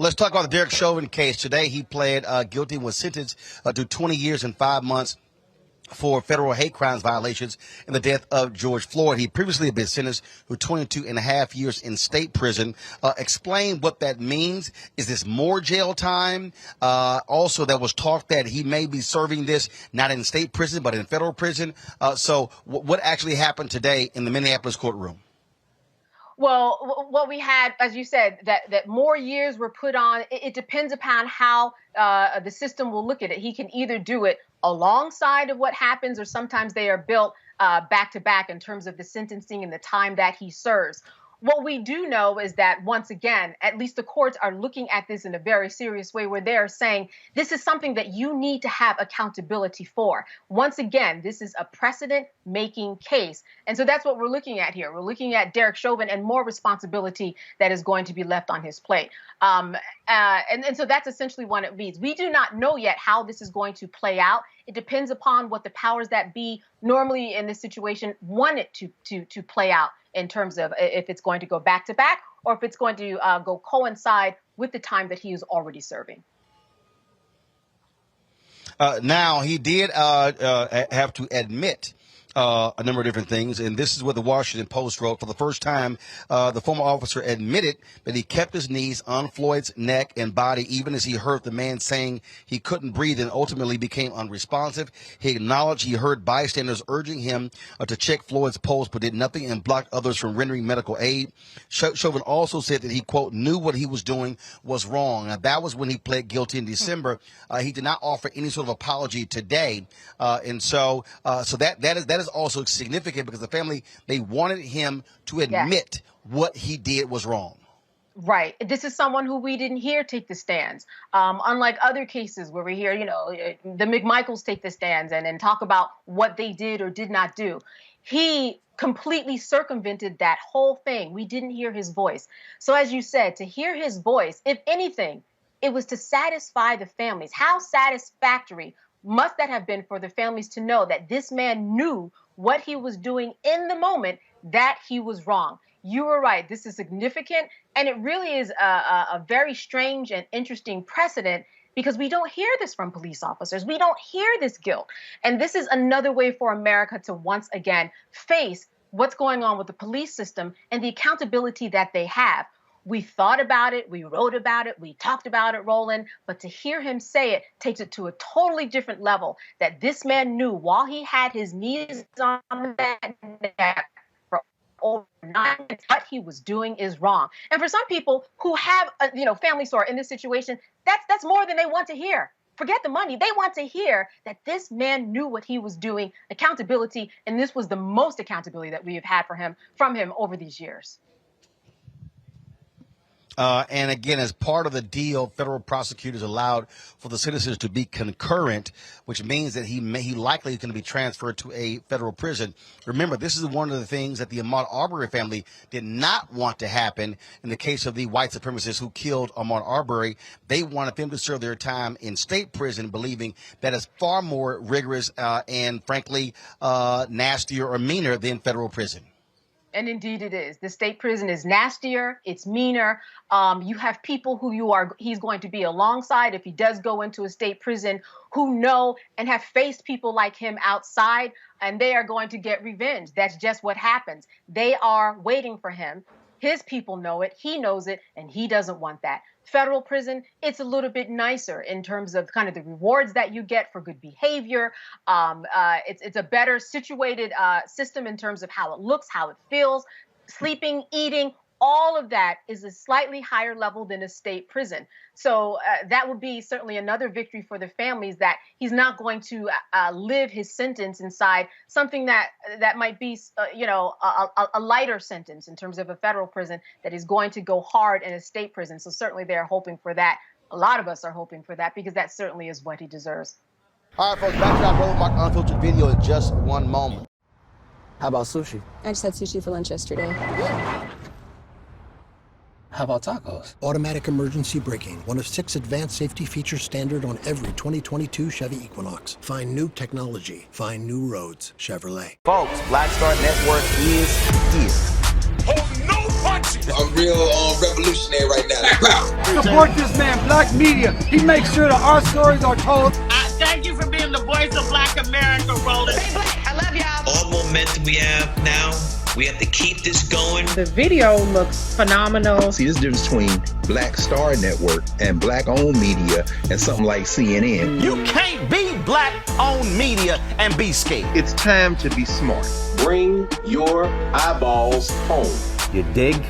Let's talk about the Derek Chauvin case. Today, he pled guilty and was sentenced to 20 years and 5 months for federal hate crimes violations in the death of George Floyd. He previously had been sentenced to 22 and a half years in state prison. Explain what that means. Is this more jail time? Also, there was talk that he may be serving this not in state prison, but in federal prison. So what actually happened today in the Minneapolis courtroom? Well, what we had, as you said, that more years were put on. It depends upon how the system will look at it. He can either do it alongside of what happens, or sometimes they are built back to back in terms of the sentencing and the time that he serves. What we do know is that, once again, at least the courts are looking at this in a very serious way, where they're saying this is something that you need to have accountability for. Once again, this is a precedent-making case. And so that's what we're looking at here. We're looking at Derek Chauvin and more responsibility that is going to be left on his plate. And so that's essentially what it means. We do not know yet how this is going to play out. It depends upon what the powers that be normally in this situation want it to play out, in terms of if it's going to go back to back or if it's going to go coincide with the time that he is already serving. Now, he did have to admit a number of different things, and this is what the Washington Post wrote. For the first time, the former officer admitted that he kept his knees on Floyd's neck and body, even as he heard the man saying he couldn't breathe and ultimately became unresponsive. He acknowledged he heard bystanders urging him to check Floyd's pulse, but did nothing and blocked others from rendering medical aid. Chauvin also said that he, quote, knew what he was doing was wrong. Now, that was when he pled guilty in December. He did not offer any sort of apology today. So that is also significant, because the family, they wanted him to admit what he did was wrong. Right. This is someone who we didn't hear take the stands. Unlike other cases where we hear, the McMichaels take the stands and talk about what they did or did not do. He completely circumvented that whole thing. We didn't hear his voice. So as you said, to hear his voice, if anything, it was to satisfy the families. How satisfactory must that have been for the families to know that this man knew what he was doing in the moment, that he was wrong? You were right. This is significant. And it really is a very strange and interesting precedent, because we don't hear this from police officers. We don't hear this guilt. And this is another way for America to once again face what's going on with the police system and the accountability that they have. We thought about it, we wrote about it, we talked about it, Roland, but to hear him say it takes it to a totally different level, that this man knew while he had his knees on that neck for over 9 minutes, what he was doing is wrong. And for some people who have, families who are in this situation, that's more than they want to hear. Forget the money. They want to hear that this man knew what he was doing, accountability, and this was the most accountability that we have had from him over these years. And again, as part of the deal, federal prosecutors allowed for the sentences to be concurrent, which means that he likely is going to be transferred to a federal prison. Remember, this is one of the things that the Ahmaud Arbery family did not want to happen in the case of the white supremacists who killed Ahmaud Arbery. They wanted them to serve their time in state prison, believing that is far more rigorous and, frankly, nastier or meaner than federal prison. And indeed it is. The state prison is nastier, it's meaner. You have people who he's going to be alongside if he does go into a state prison, who know and have faced people like him outside, and they are going to get revenge. That's just what happens. They are waiting for him. His people know it, he knows it, and he doesn't want that. Federal prison, it's a little bit nicer in terms of kind of the rewards that you get for good behavior. It's a better situated system in terms of how it looks, how it feels, sleeping, eating. All of that is a slightly higher level than a state prison. So that would be certainly another victory for the families, that he's not going to live his sentence inside something that might be, a lighter sentence in terms of a federal prison, that is going to go hard in a state prison. So certainly they're hoping for that. A lot of us are hoping for that, because that certainly is what he deserves. All right, folks, back to our Roland Mark Unfiltered video in just one moment. How about sushi? I just had sushi for lunch yesterday. How about tacos? Automatic emergency braking, one of 6 advanced safety features standard on every 2022 Chevy Equinox. Find new technology. Find new roads. Chevrolet. Folks, Black Star Network is here. Hold no punches. I'm real revolutionary right now. Support this man, Black Media. He makes sure that our stories are told. Thank you for being the voice of Black America, Roland. Hey, Black, I love y'all. All momentum we have now, we have to keep this going. The video looks phenomenal. See, this difference between Black Star Network and Black-owned media and something like CNN. You can't be Black-owned media and be scared. It's time to be smart. Bring your eyeballs home. You dig?